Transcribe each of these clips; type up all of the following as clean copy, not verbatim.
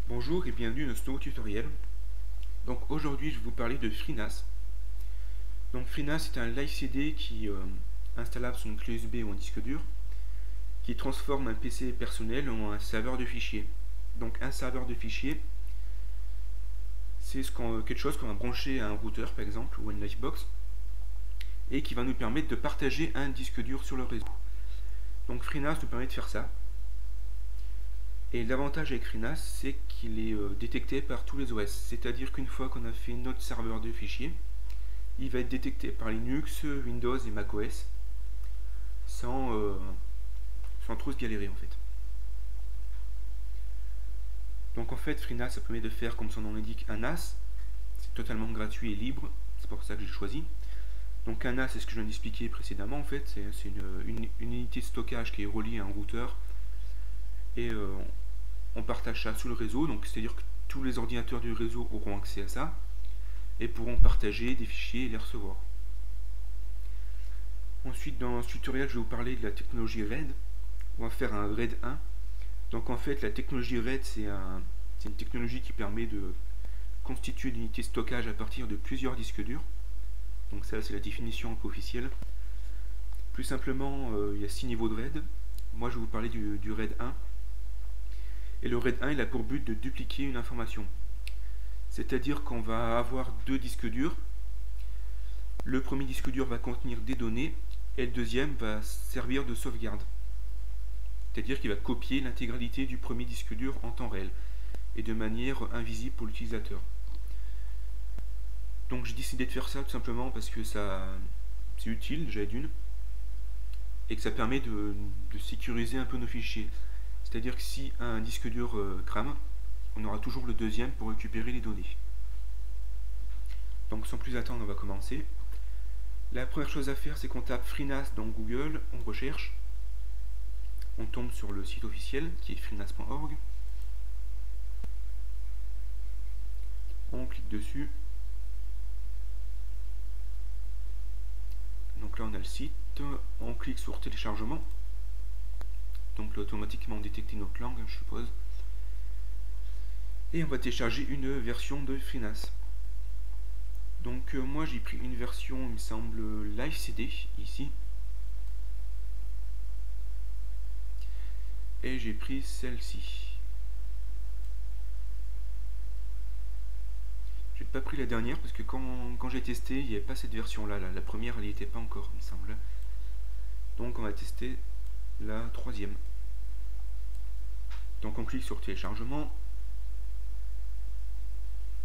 Bonjour et bienvenue dans ce nouveau tutoriel. Donc aujourd'hui je vais vous parler de FreeNAS. Donc FreeNAS est un live CD qui installable sur une clé USB ou un disque dur, qui transforme un PC personnel en un serveur de fichiers. Donc un serveur de fichiers, c'est quelque chose qu'on va brancher à un routeur par exemple ou à une Livebox et qui va nous permettre de partager un disque dur sur le réseau. Donc FreeNAS nous permet de faire ça. Et l'avantage avec FreeNAS, c'est qu'il est détecté par tous les OS. C'est-à-dire qu'une fois qu'on a fait notre serveur de fichiers, il va être détecté par Linux, Windows et macOS sans trop se galérer en fait. Donc en fait, FreeNAS, ça permet de faire, comme son nom l'indique, un NAS. C'est totalement gratuit et libre, c'est pour ça que j'ai choisi. Donc un NAS, c'est ce que je viens d'expliquer précédemment en fait, c'est une unité de stockage qui est reliée à un routeur. Et on partage ça sous le réseau, donc c'est-à-dire que tous les ordinateurs du réseau auront accès à ça et pourront partager des fichiers et les recevoir. Ensuite, dans ce tutoriel, je vais vous parler de la technologie RAID. On va faire un RAID 1. Donc en fait, la technologie RAID, c'est une technologie qui permet de constituer une unité de stockage à partir de plusieurs disques durs. Donc ça, c'est la définition un peu officielle. Plus simplement, il y a 6 niveaux de RAID. Moi, je vais vous parler du RAID 1. Et le RAID 1, il a pour but de dupliquer une information. C'est-à-dire qu'on va avoir deux disques durs. Le premier disque dur va contenir des données et le deuxième va servir de sauvegarde. C'est-à-dire qu'il va copier l'intégralité du premier disque dur en temps réel et de manière invisible pour l'utilisateur. Donc j'ai décidé de faire ça tout simplement parce que c'est utile déjà d'une et que ça permet de sécuriser un peu nos fichiers. C'est-à-dire que si un disque dur crame, on aura toujours le deuxième pour récupérer les données. Donc sans plus attendre, on va commencer. La première chose à faire, c'est qu'on tape FreeNAS dans Google, on recherche, on tombe sur le site officiel qui est freenas.org. On clique dessus. Donc là on a le site, on clique sur téléchargement. Donc là automatiquement détecter notre langue, je suppose. Et on va télécharger une version de FreeNAS. Donc moi j'ai pris une version, il me semble, Live CD ici. Et j'ai pris celle-ci. J'ai pas pris la dernière parce que quand j'ai testé, il n'y avait pas cette version-là. La première, elle n'y était pas encore, il me semble. Donc on va tester la troisième. Donc on clique sur téléchargement.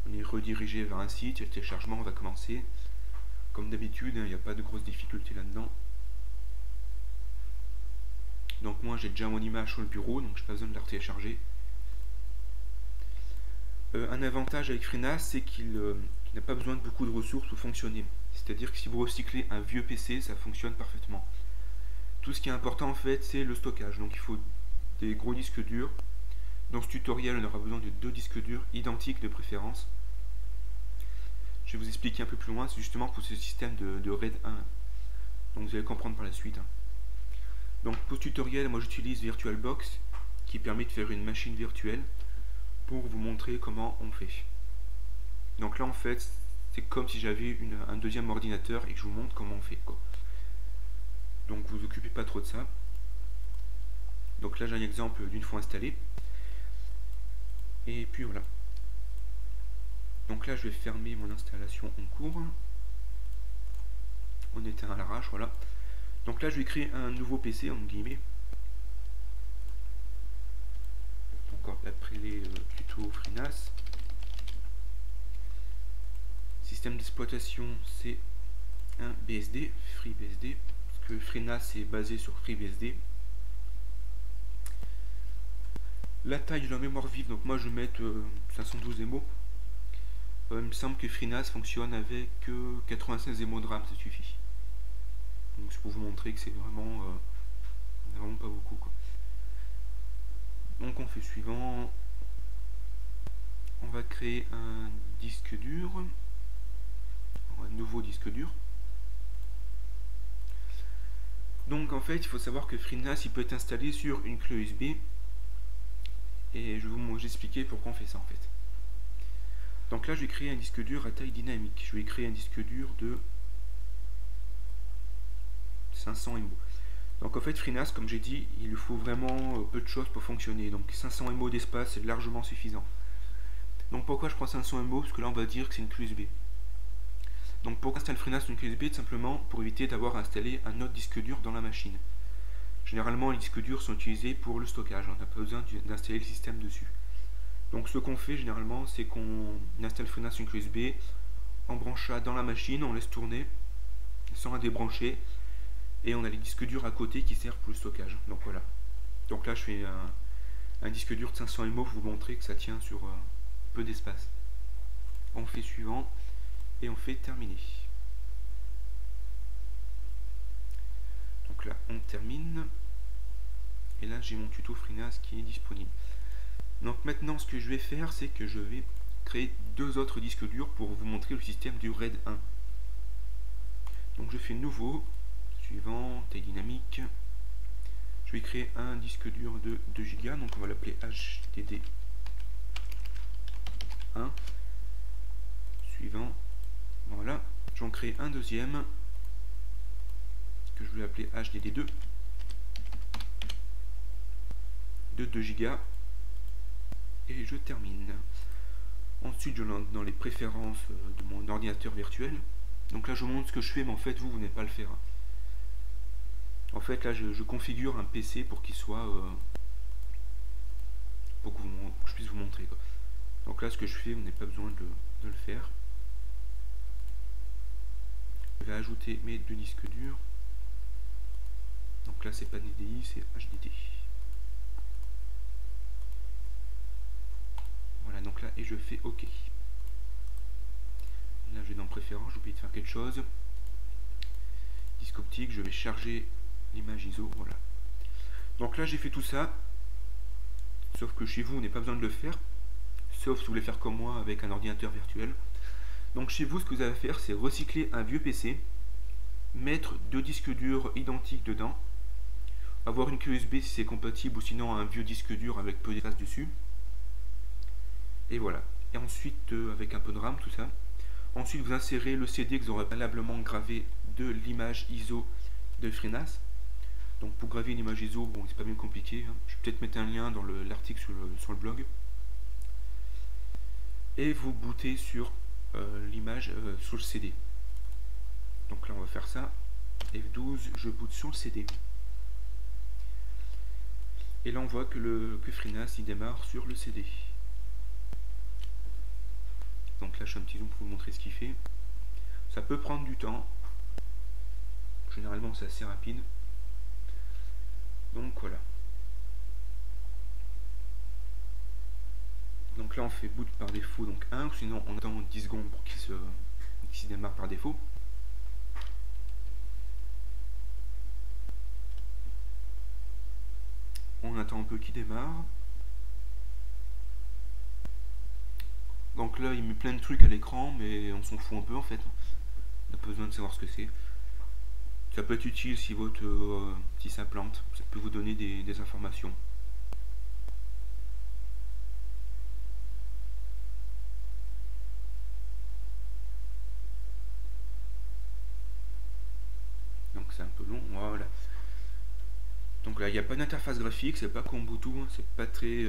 On est redirigé vers un site et le téléchargement va commencer. Comme d'habitude, il n'y a pas de grosses difficultés là-dedans. Donc moi j'ai déjà mon image sur le bureau, donc je n'ai pas besoin de la télécharger. Un avantage avec FreeNAS, c'est qu'il n'a pas besoin de beaucoup de ressources pour fonctionner. C'est-à-dire que si vous recyclez un vieux PC, ça fonctionne parfaitement. Tout ce qui est important en fait, c'est le stockage. Donc il faut des gros disques durs. Dans ce tutoriel, on aura besoin de deux disques durs identiques de préférence. Je vais vous expliquer un peu plus loin, c'est justement pour ce système de RAID 1. Donc vous allez comprendre par la suite. Donc pour ce tutoriel, moi j'utilise VirtualBox qui permet de faire une machine virtuelle pour vous montrer comment on fait. Donc là en fait, c'est comme si j'avais un deuxième ordinateur et que je vous montre comment on fait, quoi. Donc vous vous occupez pas trop de ça. Donc là j'ai un exemple d'une fois installé. Et puis voilà. Donc là je vais fermer mon installation en cours. On éteint à l'arrache, voilà. Donc là je vais créer un nouveau PC en guillemets. Donc après les tutos FreeNAS. Système d'exploitation c'est un BSD, FreeBSD, parce que FreeNAS est basé sur FreeBSD. La taille de la mémoire vive, donc moi je vais mettre 512 MO. Il me semble que FreeNAS fonctionne avec 96 MO de RAM, ça suffit. Donc c'est pour vous montrer que c'est vraiment pas beaucoup, quoi. Donc on fait suivant. On va créer un disque dur, un nouveau disque dur. Donc en fait il faut savoir que FreeNAS il peut être installé sur une clé USB et je vais vous expliquer pourquoi on fait ça en fait. Donc là je vais créer un disque dur à taille dynamique. Je vais créer un disque dur de 500 MO. Donc en fait FreeNAS, comme j'ai dit, il lui faut vraiment peu de choses pour fonctionner. Donc 500 MO d'espace c'est largement suffisant. Donc pourquoi je prends 500 MO? Parce que là on va dire que c'est une clé USB. Donc pourquoi installer FreeNAS sur une clé USB? Tout simplement pour éviter d'avoir installé un autre disque dur dans la machine. Généralement les disques durs sont utilisés pour le stockage, on n'a pas besoin d'installer le système dessus. Donc ce qu'on fait généralement, c'est qu'on installe FreeNAS sur une clé USB, on branche ça dans la machine, on laisse tourner sans la débrancher, et on a les disques durs à côté qui servent pour le stockage. Donc voilà. Donc là je fais un disque dur de 500 MO pour vous montrer que ça tient sur peu d'espace. On fait suivant et on fait terminer. Donc là on termine, et là j'ai mon tuto FreeNAS qui est disponible. Donc maintenant ce que je vais faire, c'est que je vais créer deux autres disques durs pour vous montrer le système du RAID 1. Donc je fais nouveau, suivant, taille dynamique. Je vais créer un disque dur de 2 Go, donc on va l'appeler HDD 1. Suivant, voilà. J'en crée un deuxième que je vais appeler HDD 2 de 2 Go. Et je termine. Ensuite je lance dans les préférences de mon ordinateur virtuel. Donc là je vous montre ce que je fais, mais en fait vous n'allez pas le faire. En fait là je configure un PC pour qu'il soit pour que je puisse vous montrer quoi. Donc là ce que je fais, vous n'avez pas besoin de le faire. Je vais ajouter mes deux disques durs. Donc là c'est pas DDI, c'est HDD. Voilà, donc là, et je fais OK. Là, je vais dans Préférences, j'ai oublié de faire quelque chose. Disque optique, je vais charger l'image ISO, voilà. Donc là, j'ai fait tout ça. Sauf que chez vous, on n'a pas besoin de le faire. Sauf si vous voulez faire comme moi avec un ordinateur virtuel. Donc chez vous, ce que vous avez à faire, c'est recycler un vieux PC, mettre deux disques durs identiques dedans, avoir une clé USB si c'est compatible, ou sinon un vieux disque dur avec peu d'espace dessus. Et voilà. Et ensuite, avec un peu de RAM, tout ça. Ensuite, vous insérez le CD que vous aurez préalablement gravé de l'image ISO de FreeNAS. Donc pour graver une image ISO, bon, c'est pas bien compliqué. Hein. Je vais peut-être mettre un lien dans l'article sur le blog. Et vous bootez sur l'image sur le CD. Donc là, on va faire ça. F12, je boot sur le CD. Et là, on voit que FreeNAS il démarre sur le CD. Donc là je fais un petit zoom pour vous montrer ce qu'il fait. Ça peut prendre du temps. Généralement c'est assez rapide. Donc voilà. Donc là on fait boot par défaut, donc 1, sinon on attend 10 secondes pour qu'il se démarre par défaut. On attend un peu qu'il démarre. Donc là il met plein de trucs à l'écran, mais on s'en fout un peu en fait. On n'a pas besoin de savoir ce que c'est. Ça peut être utile si si ça plante, ça peut vous donner des informations. Donc c'est un peu long, voilà. Donc là il n'y a pas d'interface graphique, c'est pas comme Ubuntu, hein, c'est pas très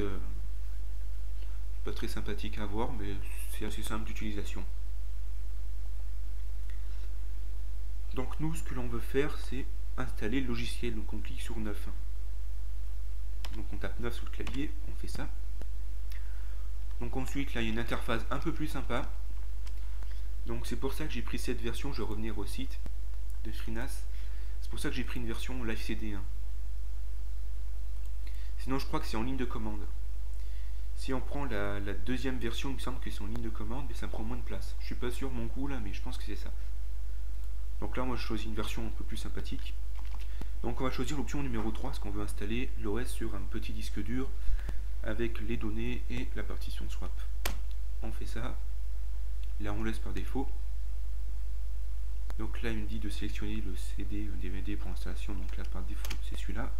sympathique à voir, mais c'est assez simple d'utilisation. Donc nous, ce que l'on veut faire, c'est installer le logiciel. Donc on clique sur 9. Donc on tape 9 sur le clavier, on fait ça. Donc ensuite, là, il y a une interface un peu plus sympa. Donc c'est pour ça que j'ai pris cette version. Je vais revenir au site de FreeNAS. C'est pour ça que j'ai pris une version Live CD. Sinon, je crois que c'est en ligne de commande. Si on prend la deuxième version, il me semble que c'est en ligne de commande, mais ça prend moins de place. Je suis pas sûr mon coup là, mais je pense que c'est ça. Donc là, moi, je choisis une version un peu plus sympathique. Donc on va choisir l'option numéro 3, parce qu'on veut installer l'OS sur un petit disque dur avec les données et la partition swap. On fait ça. Là, on laisse par défaut. Donc là, il me dit de sélectionner le CD, le DVD pour installation. Donc là, par défaut, c'est celui-là.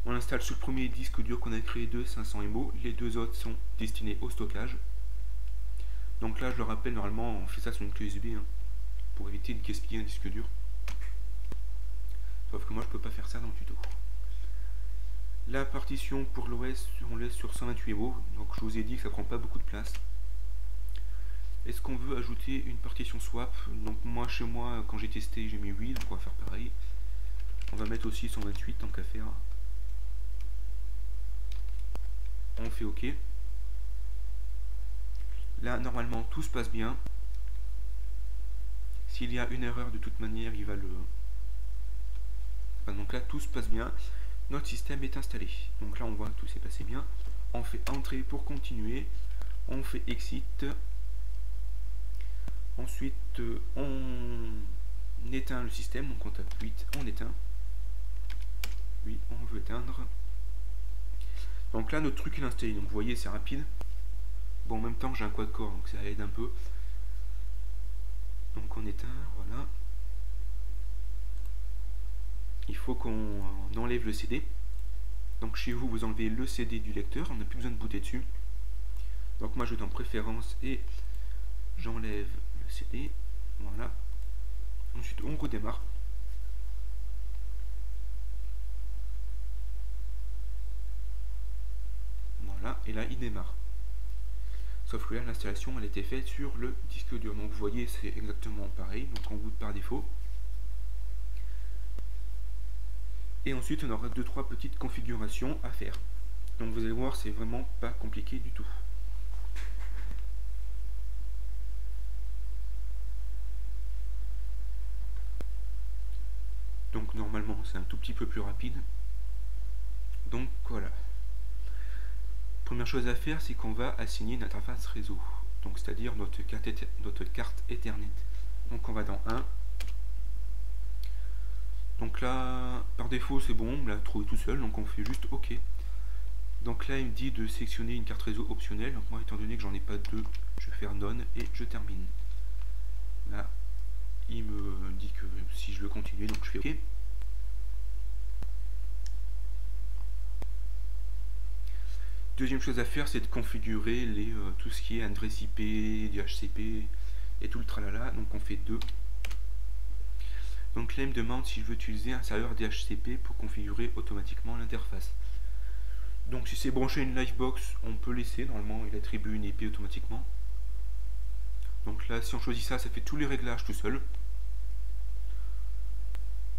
On installe sur le premier disque dur qu'on a créé de 500 MO, les deux autres sont destinés au stockage. Donc là je le rappelle, normalement on fait ça sur une clé USB hein, pour éviter de gaspiller un disque dur. Sauf que moi je peux pas faire ça dans le tuto. La partition pour l'OS, on laisse sur 128 MO, donc je vous ai dit que ça prend pas beaucoup de place. Est-ce qu'on veut ajouter une partition swap? Donc moi chez moi quand j'ai testé j'ai mis 8, donc on va faire pareil. On va mettre aussi 128 tant qu'à faire. On fait OK. Là normalement tout se passe bien. S'il y a une erreur de toute manière il va le... Enfin, donc là tout se passe bien. Notre système est installé. Donc là on voit que tout s'est passé bien. On fait entrer pour continuer. On fait exit. Ensuite on éteint le système. Donc on tape 8, on éteint. Oui, on veut éteindre. Donc là notre truc est installé. Donc vous voyez c'est rapide. Bon en même temps j'ai un quad-core donc ça aide un peu. Donc on éteint, voilà. Il faut qu'on enlève le CD. Donc chez vous, vous enlevez le CD du lecteur, on n'a plus besoin de booter dessus. Donc moi je vais dans préférences et j'enlève le CD. Voilà. Ensuite on redémarre. Voilà, et là il démarre. Sauf que là l'installation elle était faite sur le disque dur. Donc vous voyez c'est exactement pareil, donc on boot par défaut. Et ensuite on aura 2-3 petites configurations à faire. Donc vous allez voir c'est vraiment pas compliqué du tout. Donc normalement c'est un tout petit peu plus rapide. Donc voilà. Première chose à faire c'est qu'on va assigner une interface réseau. Donc c'est-à-dire notre carte Ethernet. Donc on va dans 1. Donc là, par défaut, c'est bon, on l'a trouvé tout seul, donc on fait juste OK. Donc là, il me dit de sélectionner une carte réseau optionnelle. Donc moi, étant donné que j'en ai pas deux, je vais faire None et je termine. Là, il me dit que si je veux continuer, donc je fais OK. Deuxième chose à faire, c'est de configurer tout ce qui est adresse IP, DHCP et tout le tralala. Donc on fait 2. Donc là il me demande si je veux utiliser un serveur DHCP pour configurer automatiquement l'interface. Donc si c'est branché à une Livebox, on peut laisser, normalement il attribue une IP automatiquement. Donc là si on choisit ça, ça fait tous les réglages tout seul.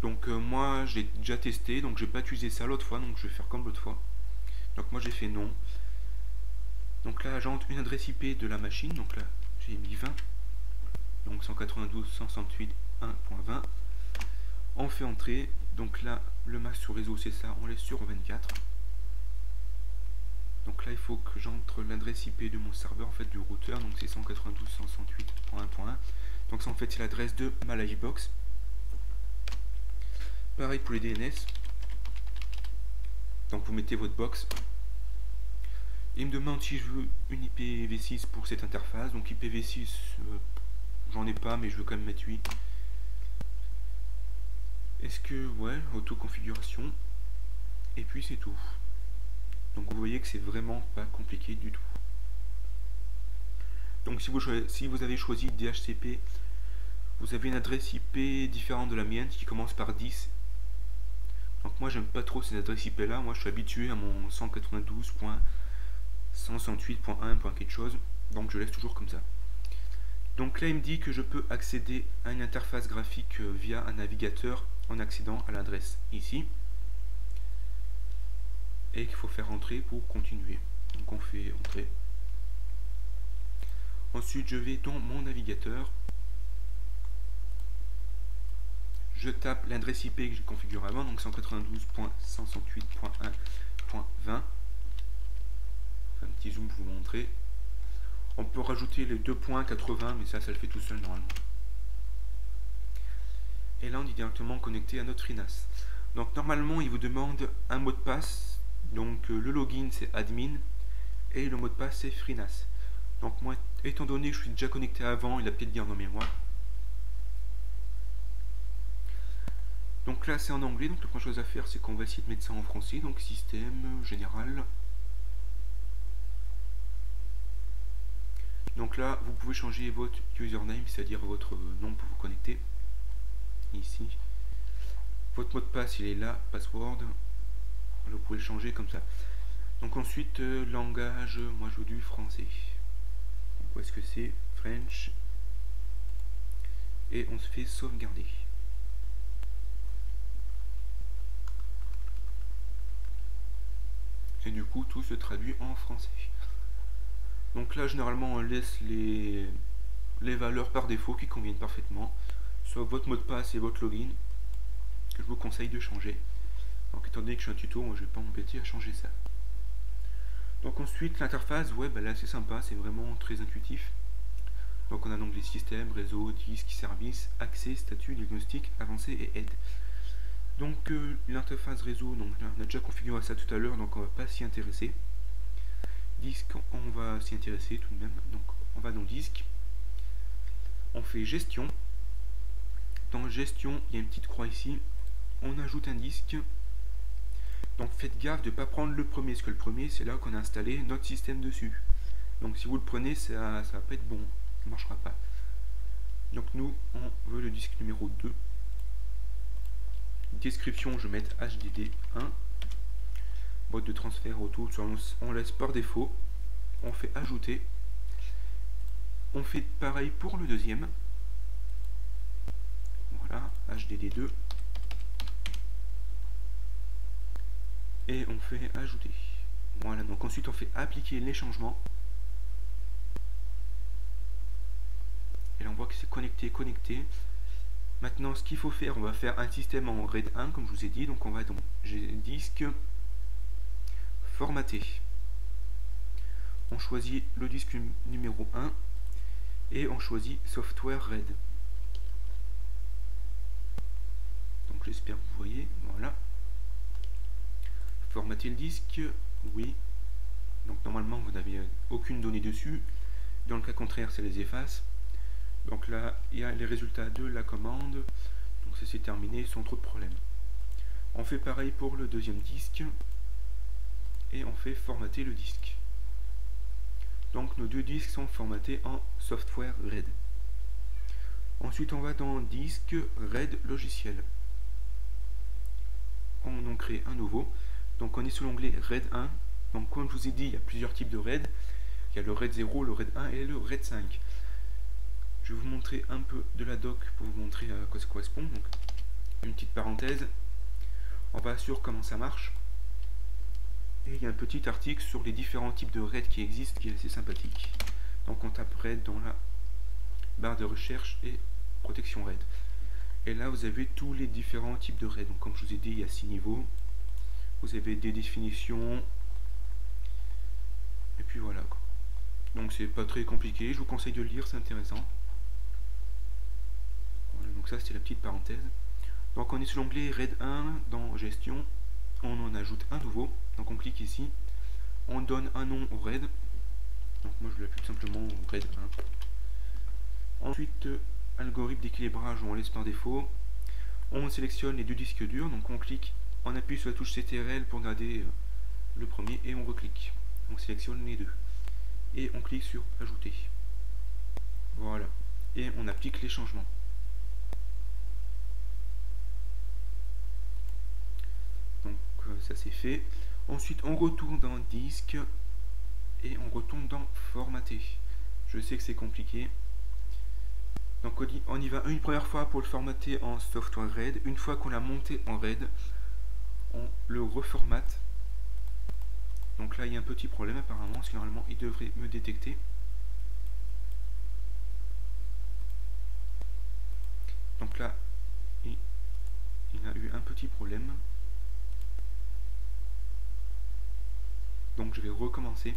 Donc moi j'ai déjà testé, donc j'ai pas utilisé ça l'autre fois, donc je vais faire comme l'autre fois. Donc moi j'ai fait non. Donc là j'entre une adresse IP de la machine, donc là j'ai mis 20. Donc 192.168.1.20. On fait entrer, donc là le masque sur réseau c'est ça, on laisse sur 24. Donc là il faut que j'entre l'adresse IP de mon serveur, en fait du routeur, donc c'est 192.168.1.1. donc ça en fait c'est l'adresse de ma Livebox. Pareil pour les DNS. Donc vous mettez votre box. Il me demande si je veux une IPv6 pour cette interface, donc IPv6 j'en ai pas mais je veux quand même mettre 8. Est-ce que, ouais, auto-configuration. Et puis c'est tout. Donc vous voyez que c'est vraiment pas compliqué du tout. Donc si vous avez choisi DHCP, vous avez une adresse IP différente de la mienne qui commence par 10. Donc moi j'aime pas trop ces adresses IP là, moi je suis habitué à mon 192.168.1. quelque chose, donc je laisse toujours comme ça. Donc là il me dit que je peux accéder à une interface graphique via un navigateur en accédant à l'adresse ici et qu'il faut faire entrer pour continuer. Donc on fait entrer. Ensuite je vais dans mon navigateur, je tape l'adresse IP que j'ai configurée avant, donc 192.168.1.20. Un petit zoom pour vous montrer. On peut rajouter les 2.80 mais ça le fait tout seul normalement. Et là on est directement connecté à notre FreeNAS. Donc normalement il vous demande un mot de passe. Donc le login c'est admin et le mot de passe c'est FreeNAS. Donc moi étant donné que je suis déjà connecté avant, il a peut-être bien en mémoire. Donc là c'est en anglais, donc la première chose à faire c'est qu'on va essayer de mettre ça en français, donc système général. Donc là vous pouvez changer votre username, c'est-à-dire votre nom pour vous connecter. Ici. Votre mot de passe il est là, password. Vous pouvez le changer comme ça. Donc ensuite langage, moi je veux du français. Donc où est-ce que c'est? French. Et on se fait sauvegarder. Et du coup tout se traduit en français. Donc là généralement on laisse les valeurs par défaut qui conviennent parfaitement, soit votre mot de passe et votre login, que je vous conseille de changer. Donc étant donné que je suis un tuto, moi je vais pas m'embêter à changer ça. Donc ensuite l'interface web, elle est assez sympa, c'est vraiment très intuitif. Donc on a donc les systèmes, réseau, disque, service, accès, statut, diagnostic, avancé et aide. Donc l'interface réseau, donc on a déjà configuré ça tout à l'heure, donc on va pas s'y intéresser. Disque, on va s'y intéresser tout de même. Donc on va dans disque, on fait gestion. Dans gestion, il y a une petite croix ici. On ajoute un disque. Donc faites gaffe de ne pas prendre le premier, parce que le premier c'est là qu'on a installé notre système dessus. Donc si vous le prenez, ça va pas être bon, ça ne marchera pas. Donc nous, on veut le disque numéro 2. Description, je vais mettre HDD1. Mode de transfert auto, on laisse par défaut. On fait ajouter. On fait pareil pour le deuxième. Voilà, HDD2. Et on fait ajouter. Voilà, donc ensuite on fait appliquer les changements. Et là on voit que c'est connecté. Maintenant ce qu'il faut faire, on va faire un système en RAID 1 comme je vous ai dit. Donc on va dans disque, formater. On choisit le disque numéro 1 et on choisit software RAID. Donc j'espère que vous voyez, voilà. Formater le disque, oui. Donc normalement vous n'avez aucune donnée dessus. Dans le cas contraire, ça les efface. Donc là, il y a les résultats de la commande. Donc ça c'est terminé sans trop de problèmes. On fait pareil pour le deuxième disque. Et on fait formater le disque. Donc nos deux disques sont formatés en software RAID. Ensuite on va dans disque RAID logiciel. On en crée un nouveau. Donc on est sur l'onglet RAID 1. Donc comme je vous ai dit, il y a plusieurs types de RAID. Il y a le RAID 0, le RAID 1 et le RAID 5. Je vais vous montrer un peu de la doc pour vous montrer à quoi ça correspond. Donc une petite parenthèse. On va sur comment ça marche. Et il y a un petit article sur les différents types de RAID qui existent qui est assez sympathique. Donc on tape RAID dans la barre de recherche et protection RAID. Et là vous avez tous les différents types de RAID. Donc comme je vous ai dit, il y a 6 niveaux. Vous avez des définitions. Et puis voilà quoi. Donc c'est pas très compliqué, je vous conseille de le lire, c'est intéressant. Voilà, donc ça c'était la petite parenthèse. Donc on est sur l'onglet RAID 1 dans gestion. On en ajoute un nouveau. Donc on clique ici. On donne un nom au RAID. Donc moi je l'appelle tout simplement RAID 1. Ensuite, algorithme d'équilibrage, on laisse par défaut. On sélectionne les deux disques durs. Donc on clique, on appuie sur la touche CTRL pour garder le premier et on reclique. On sélectionne les deux. Et on clique sur ajouter. Voilà. Et on applique les changements. Donc ça c'est fait. Ensuite on retourne dans disque et on retourne dans formater. Je sais que c'est compliqué. Donc on y va une première fois pour le formater en software RAID. Une fois qu'on l'a monté en RAID, on le reformate. Donc là il y a un petit problème apparemment, parce que normalement il devrait me détecter. Donc là il a eu un petit problème. Donc je vais recommencer.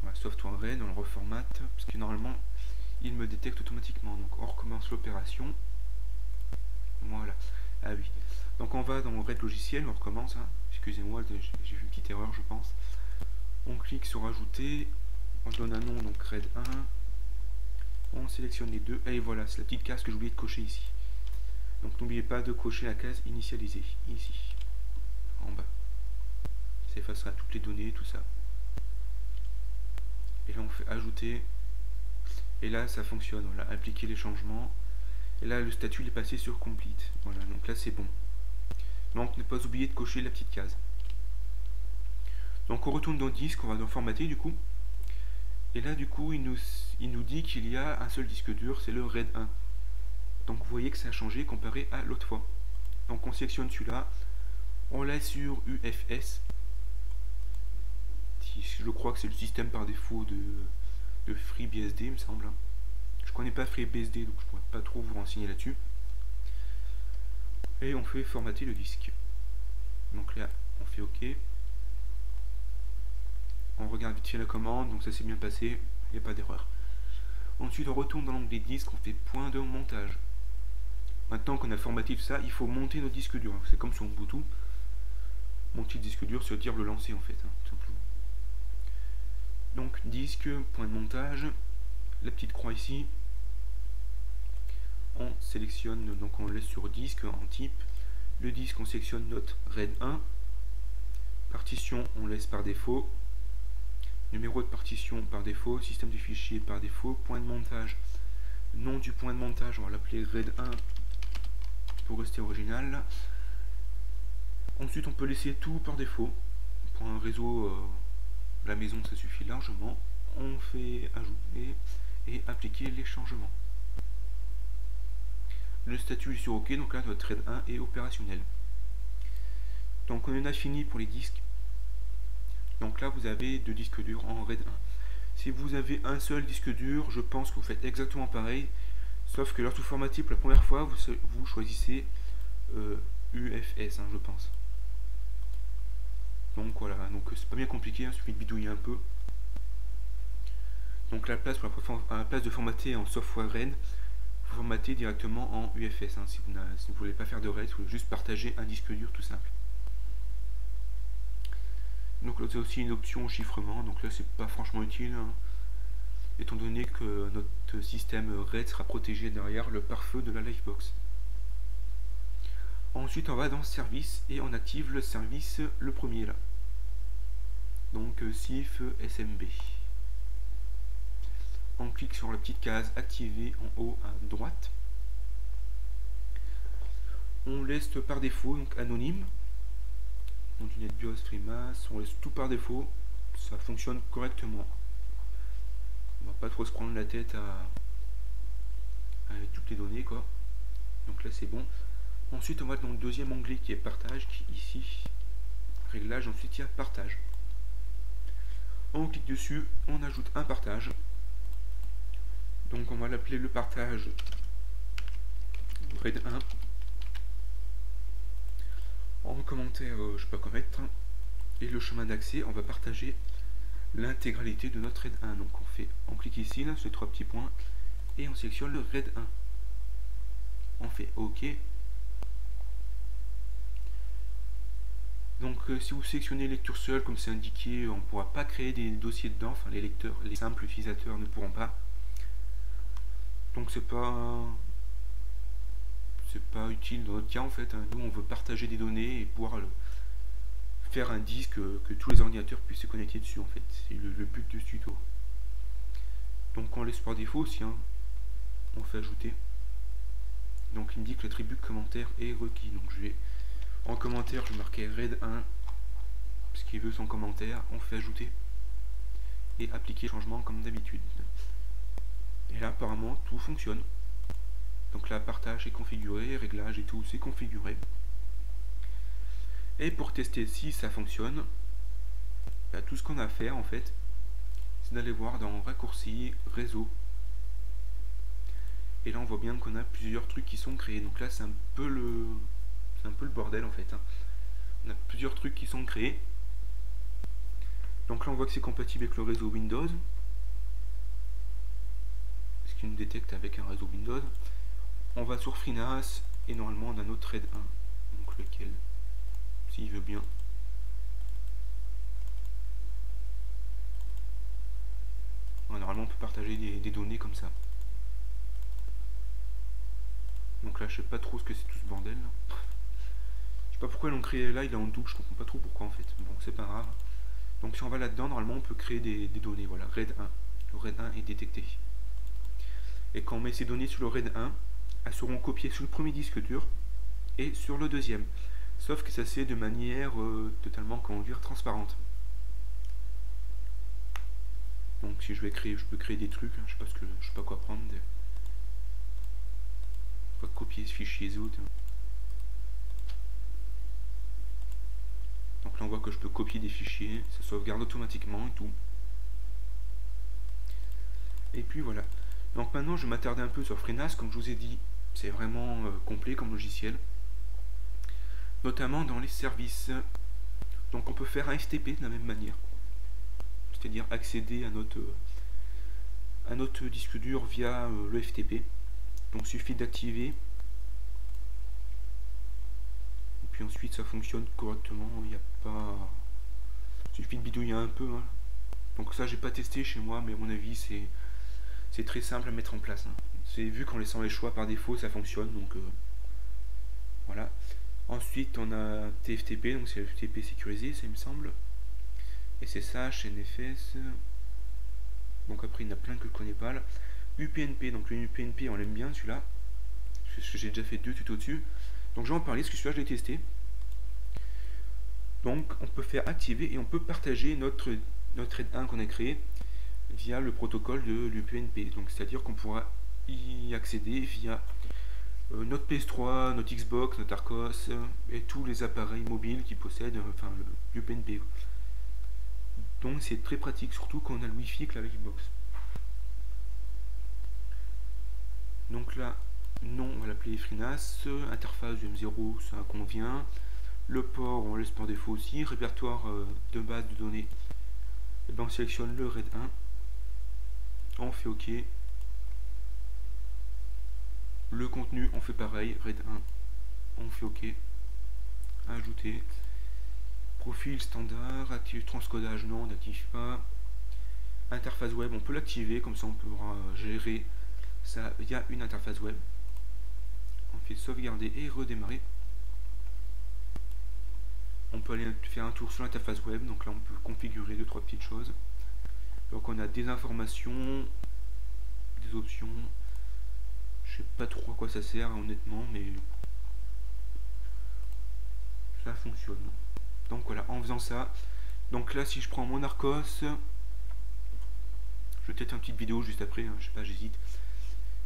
Voilà, software RAID, on le reformate, parce que normalement il me détecte automatiquement. Donc on recommence l'opération. Voilà. Ah oui. Donc on va dans RAID logiciel, on recommence. Hein. Excusez-moi, j'ai vu une petite erreur je pense. On clique sur ajouter. On donne un nom, donc RAID 1. On sélectionne les deux, et voilà, c'est la petite case que j'ai oublié de cocher ici. Donc n'oubliez pas de cocher la case initialisée, ici, en bas. Ça effacera toutes les données, tout ça. Et là on fait ajouter, et là ça fonctionne, voilà, appliquer les changements. Et là le statut il est passé sur complete, voilà, donc là c'est bon. Donc ne pas oublier de cocher la petite case. Donc on retourne dans le disque, on va dans formater du coup. Et là du coup il nous dit qu'il y a un seul disque dur, c'est le RAID 1. Donc vous voyez que ça a changé comparé à l'autre fois. Donc on sélectionne celui-là, on l'a sur UFS. Je crois que c'est le système par défaut de FreeBSD, il me semble. Je connais pas FreeBSD, donc je pourrais pas trop vous renseigner là-dessus. Et on fait formater le disque. Donc là, on fait OK. On regarde vite fait la commande, donc ça s'est bien passé, il n'y a pas d'erreur. Ensuite, on retourne dans l'onglet disque, on fait point de montage. Maintenant qu'on a formaté tout ça, il faut monter notre disque dur. C'est comme sur Ubuntu. Monter le disque dur, ça veut dire le lancer en fait, hein, tout simplement. Donc disque, point de montage, la petite croix ici. On sélectionne, donc on laisse sur disque en type. Le disque, on sélectionne notre RAID 1. Partition, on laisse par défaut. Numéro de partition par défaut. Système de fichiers par défaut. Point de montage. Nom du point de montage, on va l'appeler RAID 1 pour rester original. Ensuite, on peut laisser tout par défaut. Pour un réseau, la maison, ça suffit largement. On fait ajouter et appliquer les changements. Le statut est sur OK, donc là notre RAID 1 est opérationnel. Donc on en a fini pour les disques. Donc là vous avez deux disques durs en RAID 1. Si vous avez un seul disque dur, je pense que vous faites exactement pareil, sauf que lors tout formaté pour la première fois, vous choisissez UFS, hein, je pense. Donc voilà, donc c'est pas bien compliqué, il suffit de bidouiller un peu. Donc la place, à la place de formater en software RAID, vous formatez directement en UFS, hein, si vous ne voulez pas faire de RAID, vous voulez juste partager un disque dur tout simple. Donc là c'est aussi une option chiffrement, donc là c'est pas franchement utile, hein, étant donné que notre système RAID sera protégé derrière le pare-feu de la Livebox. Ensuite on va dans service et on active le service, le premier là. Donc SIF SMB. On clique sur la petite case activer en haut à droite. On laisse par défaut, donc anonyme. Donc NetBIOS, FreeMAS, on laisse tout par défaut. Ça fonctionne correctement. On va pas trop se prendre la tête avec toutes les données quoi. Donc là c'est bon. Ensuite on va dans le deuxième onglet qui est partage, qui est ici. Réglage, ensuite il y a partage. On clique dessus, on ajoute un partage. Donc on va l'appeler le partage RAID 1. En commentaire, je sais pas quoi mettre. Et le chemin d'accès, on va partager l'intégralité de notre RAID 1. Donc on clique ici, là, sur les trois petits points, et on sélectionne le RAID 1. On fait OK. Donc si vous sélectionnez lecture seule, comme c'est indiqué, on ne pourra pas créer des dossiers dedans. Enfin, les lecteurs, les simples utilisateurs ne pourront pas. Donc c'est pas utile dans notre cas en fait. Nous on veut partager des données et pouvoir faire un disque que tous les ordinateurs puissent se connecter dessus en fait. C'est le but de ce tuto. Donc on laisse par défaut aussi, hein. On fait ajouter. Donc il me dit que l'attribut commentaire est requis. Donc je vais en commentaire, je vais marquer RAID 1 parce qu'il veut son commentaire. On fait ajouter et appliquer le changement comme d'habitude. Et là apparemment tout fonctionne. Donc là partage est configuré, réglage et tout c'est configuré. Et pour tester si ça fonctionne, bah, tout ce qu'on a à faire en fait, c'est d'aller voir dans raccourci réseau. Et là on voit bien qu'on a plusieurs trucs qui sont créés. Donc là c'est un peu le bordel en fait, hein. On a plusieurs trucs qui sont créés. Donc là on voit que c'est compatible avec le réseau Windows. Ce qui nous détecte avec un réseau Windows. On va sur FreeNAS et normalement on a notre RAID 1. Donc lequel, s'il veut bien. Ouais, normalement on peut partager des données comme ça. là je sais pas trop ce que c'est tout ce bordel là. Je sais pas pourquoi ils l'ont créé là, il est en double, je comprends pas trop pourquoi en fait. Bon, c'est pas grave. Donc si on va là-dedans, normalement on peut créer des données, voilà, RAID 1. Le RAID 1 est détecté. Et quand on met ces données sur le RAID 1, elles seront copiées sur le premier disque dur et sur le deuxième. Sauf que ça se fait de manière totalement, comment dire, transparente. Donc si je vais créer, je peux créer des trucs, hein, je sais pas quoi prendre. On va copier ce fichier ZOT. Donc là on voit que je peux copier des fichiers, ça sauvegarde automatiquement et tout. Et puis voilà. Donc maintenant je vais m'attarder un peu sur FreeNAS, comme je vous ai dit, c'est vraiment complet comme logiciel. Notamment dans les services. Donc on peut faire un FTP de la même manière. C'est-à-dire accéder à notre disque dur via le FTP. Donc il suffit d'activer. Et puis ensuite ça fonctionne correctement. Il n'y a pas. Il suffit de bidouiller un peu. Hein. Donc ça j'ai pas testé chez moi, mais à mon avis c'est très simple à mettre en place. Hein. C'est vu qu'en laissant les choix par défaut ça fonctionne. Donc voilà. Ensuite on a TFTP, donc c'est le FTP sécurisé, ça il me semble. SSH, NFS. Donc après il y en a plein que je connais pas là. UPnP, donc le UPnP on l'aime bien celui-là. Parce que j'ai déjà fait 2 tutos dessus. Donc je vais en parler, parce que celui-là je l'ai testé. Donc on peut faire activer et on peut partager notre RAID 1 qu'on a créé via le protocole de l'UPnP. Donc c'est-à-dire qu'on pourra y accéder via notre PS3, notre Xbox, notre Arcos et tous les appareils mobiles qui possèdent l'UPnP. Donc c'est très pratique, surtout quand on a le Wi-Fi avec la Xbox. Donc là, non, on va l'appeler FreeNAS, interface du M0, ça convient. Le port, on laisse par défaut aussi. Répertoire de base de données, et ben on sélectionne le RAID 1. On fait OK. Le contenu, on fait pareil, RAID 1. On fait OK. Ajouter. Profil standard, active transcodage, non, on n'active pas. Interface web, on peut l'activer, comme ça on pourra gérer ça via une interface web. On fait sauvegarder et redémarrer. On peut aller faire un tour sur l'interface web, donc là on peut configurer 2-3 petites choses. Donc on a des informations, des options. Je sais pas trop à quoi ça sert honnêtement, mais ça fonctionne. Donc voilà, en faisant ça, donc là si je prends mon Arcos, je vais peut-être une petite vidéo juste après, hein, je sais pas, j'hésite.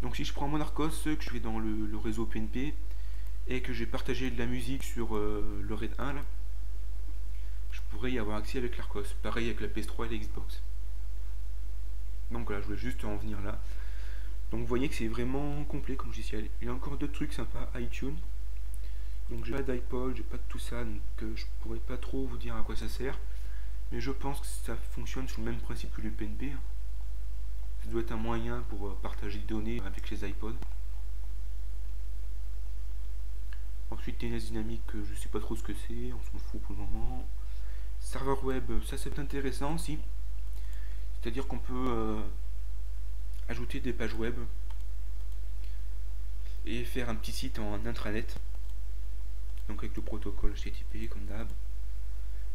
Donc si je prends mon Arcos, que je vais dans le réseau PNP, et que j'ai partagé de la musique sur le RAID 1 là, je pourrais y avoir accès avec l'Arcos, pareil avec la PS3 et la Xbox. Donc voilà, je voulais juste en venir là. Donc vous voyez que c'est vraiment complet comme logiciel. Il y a encore d'autres trucs sympas, iTunes. Donc j'ai pas d'iPod, j'ai pas de tout ça, donc je pourrais pas trop vous dire à quoi ça sert. Mais je pense que ça fonctionne sur le même principe que le PNP. Hein. Ça doit être un moyen pour partager des données avec les iPods. Ensuite DNS dynamique, je sais pas trop ce que c'est, on s'en fout pour le moment. Serveur web, ça c'est intéressant aussi. C'est-à-dire qu'on peut ajouter des pages web et faire un petit site en intranet. Donc avec le protocole HTTP comme d'hab.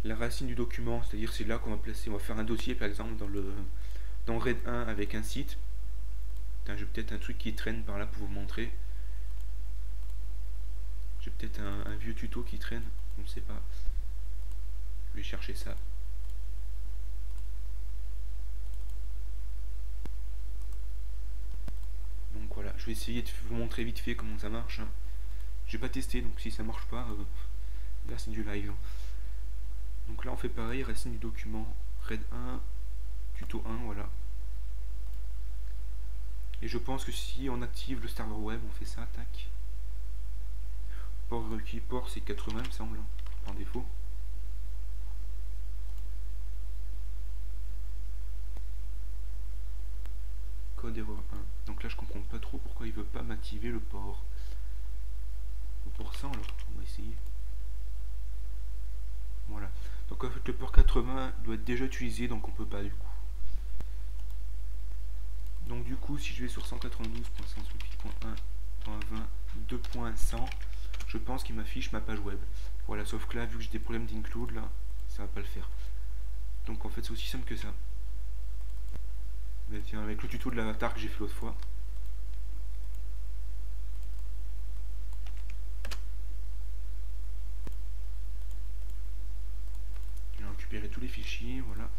La racine du document, c'est-à-dire c'est là qu'on va placer, on va faire un dossier par exemple dans RAID 1 avec un site. J'ai peut-être un truc qui traîne par là pour vous montrer. J'ai peut-être un vieux tuto qui traîne, on ne sait pas. Je vais chercher ça. Donc voilà, je vais essayer de vous montrer vite fait comment ça marche. J'ai pas testé, donc si ça marche pas, là c'est du live. Donc là on fait pareil, racine du document, RAID 1, tuto 1, voilà. Et je pense que si on active le serveur web, on fait ça, tac. Port requis, port c'est 80 me semble, par défaut. Code erreur 1. Donc là je comprends pas trop pourquoi il veut pas m'activer le port. Pour ça alors, on va essayer. Voilà. Donc en fait le port 80 doit être déjà utilisé, donc on peut pas du coup. Donc du coup si je vais sur 192.168.1, 2.100, je pense qu'il m'affiche ma page web. Voilà, sauf que là, vu que j'ai des problèmes d'include, là, ça va pas le faire. Donc en fait, c'est aussi simple que ça. Mais tiens, avec le tuto de l'avatar que j'ai fait l'autre fois. J'ai récupéré tous les fichiers, voilà.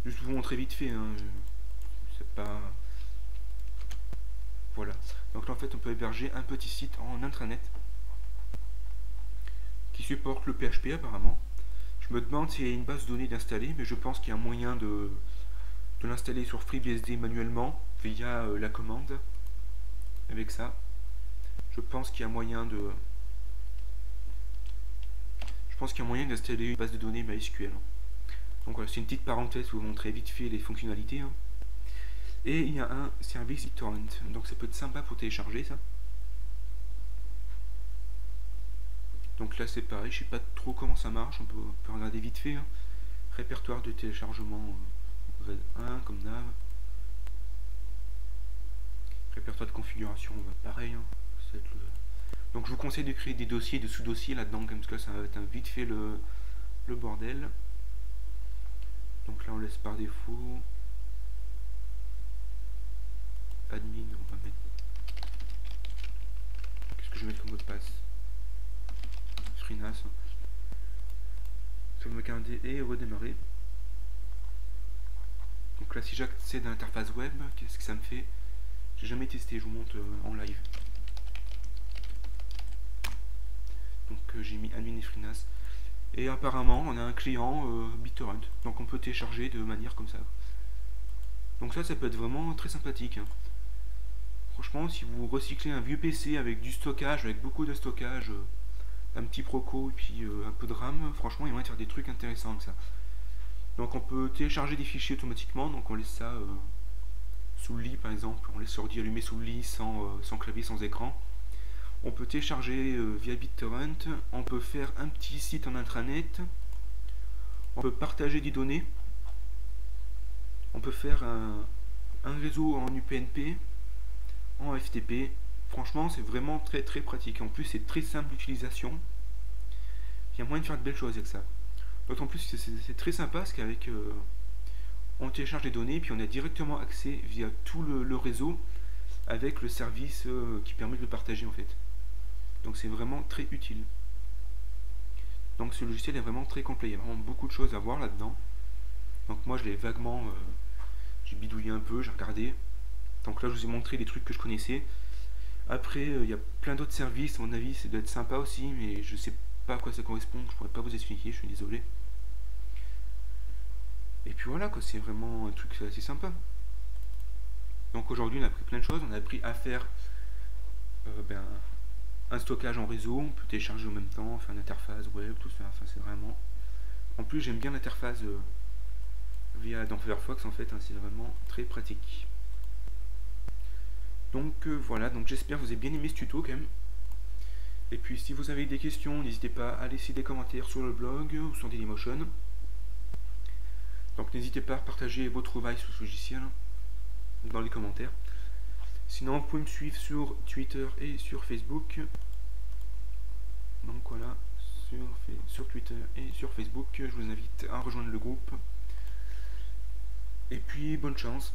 Juste vous montrer vite fait, hein. C'est pas... Voilà. Donc là, en fait, on peut héberger un petit site en intranet qui supporte le PHP apparemment. Je me demande s'il y a une base de données d'installer, mais je pense qu'il y a un moyen de l'installer sur FreeBSD manuellement via la commande. Avec ça, je pense qu'il y a moyen de... Je pense qu'il y a moyen d'installer une base de données MySQL. Donc voilà, c'est une petite parenthèse pour vous montrer vite fait les fonctionnalités. Hein. Et il y a un service BitTorrent, donc ça peut être sympa pour télécharger ça. Donc là c'est pareil, je sais pas trop comment ça marche, on peut regarder vite fait. Hein. Répertoire de téléchargement Z1 comme nav. Répertoire de configuration, pareil. Hein. Donc je vous conseille de créer des dossiers, des sous-dossiers là-dedans, comme ça, ça va être vite fait le bordel. Donc là on laisse par défaut. Admin, on va mettre... Qu'est-ce que je vais mettre comme mot de passe? FreeNAS. Sauvegarder et redémarrer. Donc là si j'accède à l'interface web, qu'est-ce que ça me fait? J'ai jamais testé, je vous montre en live. Donc j'ai mis admin et FreeNAS. Et apparemment on a un client BitTorrent. Donc on peut télécharger de manière comme ça. Donc ça peut être vraiment très sympathique. Hein. Franchement, si vous recyclez un vieux PC avec du stockage, avec beaucoup de stockage, un petit Proco et puis un peu de RAM, franchement, il va y faire des trucs intéressants avec ça. Donc on peut télécharger des fichiers automatiquement, donc on laisse ça sous le lit par exemple, on laisse l'ordi allumé sous le lit sans clavier, sans écran. On peut télécharger via BitTorrent, on peut faire un petit site en intranet, on peut partager des données, on peut faire un réseau en UPnP, en FTP. Franchement c'est vraiment très très pratique, en plus c'est très simple d'utilisation, il y a moyen de faire de belles choses avec ça. D'autant plus c'est très sympa parce qu'avec on télécharge les données puis on a directement accès via tout le réseau avec le service qui permet de le partager en fait. Donc c'est vraiment très utile. Donc ce logiciel est vraiment très complet, il y a vraiment beaucoup de choses à voir là-dedans. Donc moi je l'ai vaguement, j'ai bidouillé un peu, j'ai regardé. Donc là je vous ai montré les trucs que je connaissais. Après il y a plein d'autres services, à mon avis ça doit être sympa aussi, mais je sais pas à quoi ça correspond, je pourrais pas vous expliquer, je suis désolé. Et puis voilà quoi, c'est vraiment un truc assez sympa. Donc aujourd'hui on a appris plein de choses, on a appris à faire un stockage en réseau, on peut télécharger en même temps, faire une interface web, tout ça, enfin c'est vraiment... En plus j'aime bien l'interface dans Firefox en fait, hein, c'est vraiment très pratique. Donc voilà, donc j'espère que vous avez bien aimé ce tuto quand même. Et puis si vous avez des questions, n'hésitez pas à laisser des commentaires sur le blog ou sur Dailymotion. Donc n'hésitez pas à partager vos trouvailles sur ce logiciel dans les commentaires. Sinon vous pouvez me suivre sur Twitter et sur Facebook. Donc voilà, sur Twitter et sur Facebook, je vous invite à rejoindre le groupe. Et puis bonne chance.